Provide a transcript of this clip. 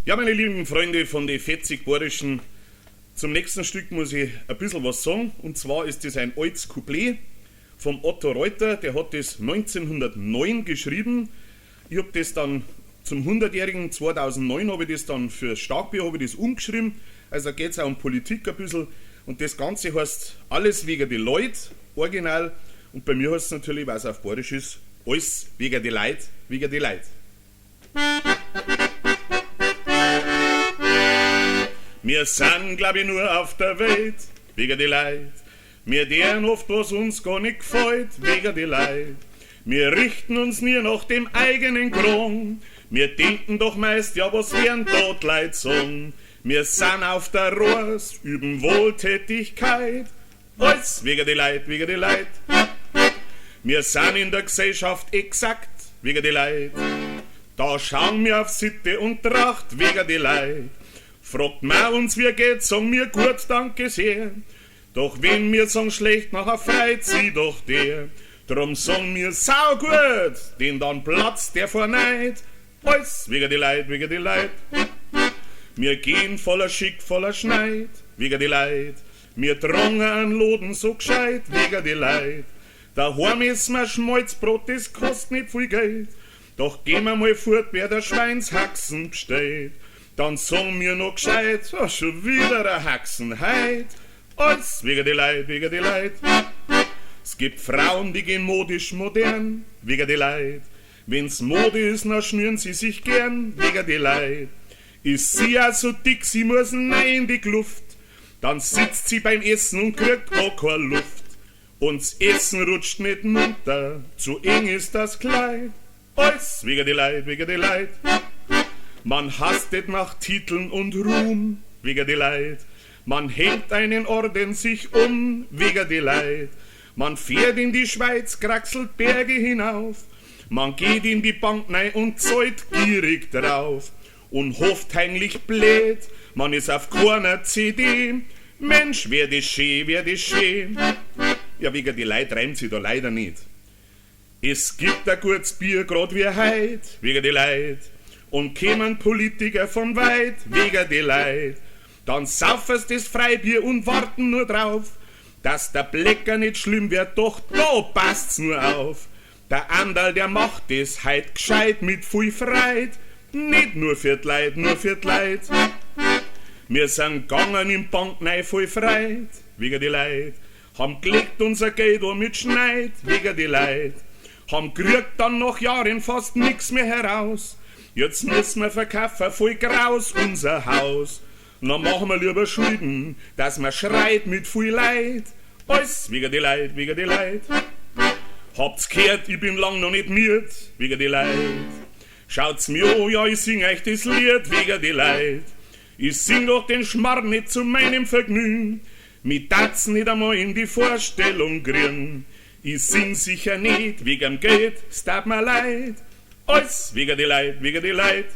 Ja, meine lieben Freunde von den 40 Bayerischen, zum nächsten Stück muss ich ein bisschen was sagen. Und zwar ist das ein altes Couplet vom Otto Reuter, der hat das 1909 geschrieben. Ich habe das dann zum 100-jährigen 2009 habe ich das dann für Starkbier habe ich das umgeschrieben. Also geht es auch um Politik ein bisschen. Und das Ganze heißt alles wegen die Leute, original. Und bei mir heißt es natürlich, weil es auf Bayerisch ist, alles wegen die Leute, wegen die Leute. Wir sind, glaub ich, nur auf der Welt, wegen die Leid. Wir deren oft, was uns gar nicht gefällt, wegen die Leid. Wir richten uns nie nach dem eigenen Kron. Wir denken doch meist, ja, was werden dort Leid sagen. Wir sind auf der Rohrs, üben Wohltätigkeit. Alles wegen die Leid, wegen die Leid. Wir sind in der Gesellschaft exakt, wegen die Leid. Da schauen wir auf Sitte und Tracht, wegen die Leid. Fragt man uns, wie geht's, sagen wir gut, danke sehr. Doch wenn wir sagen schlecht, nachher freit sie doch der. Drum sagen wir saugut, denn dann platzt der vor Neid. Alles wegen die Leid, wegen die Leid. Wir gehen voller Schick, voller Schneid, wegen die Leid. Wir tragen an Loden so gescheit, wegen die Leid. Daheim essen wir Schmalzbrot, das kostet nicht viel Geld. Doch gehen wir mal fort, wer der Schweinshaxen besteht. Dann sagen wir noch gescheit, oh, schon wieder eine Haxenheit. Alles wegen die Leid, wegen die Leid. Es gibt Frauen, die gehen modisch modern, wegen die Leid. Wenn's Mode ist, dann schnüren sie sich gern, wegen die Leid. Ist sie auch so dick, sie muss rein in die Kluft. Dann sitzt sie beim Essen und kriegt gar keine Luft. Und's Essen rutscht nicht munter, zu eng ist das Kleid. Alles wegen die Leid, wegen die Leid. Man hastet nach Titeln und Ruhm, wegen die Leid. Man hängt einen Orden sich wegen die Leid. Man fährt in die Schweiz, kraxelt Berge hinauf. Man geht in die Bank rein und zahlt gierig drauf. Und hofft heimlich blöd, man ist auf keiner CD. Mensch, wär das schön, wär das schön. Ja, wegen die Leid reimt sie da leider nicht. Es gibt ein gutes Bier, grad wie heut, wegen die Leid. Und kämen Politiker von weit, wegen die Leid. Dann saufen sie das Freibier und warten nur drauf, dass der Blecker nicht schlimm wird, doch da passt's nur auf. Der Anderl, der macht es heut gescheit mit viel Freit, nicht nur für die Leid, nur für die Leid. Wir sind gegangen im Bank rein voll Freit, wegen die Leid. Haben gelegt unser Geld um mit Schneid, wegen die Leid. Haben kriegt dann nach Jahren fast nix mehr heraus. Jetzt müssen wir verkaufen voll Graus unser Haus. Dann machen wir lieber Schulden, dass man schreit mit viel Leid. Alles wegen die Leid, wegen die Leid. Habt's gehört, ich bin lang noch nicht miert, wegen die Leid. Schaut's mir an, ja, ich sing euch das Lied, wegen die Leid. Ich sing doch den Schmarrn nicht zu meinem Vergnügen. Mit Tatzen nicht einmal in die Vorstellung kriegen. Ich sing sicher nicht wegen Geld, es tat mir leid. Alles wegen die Leid, wegen die Leid.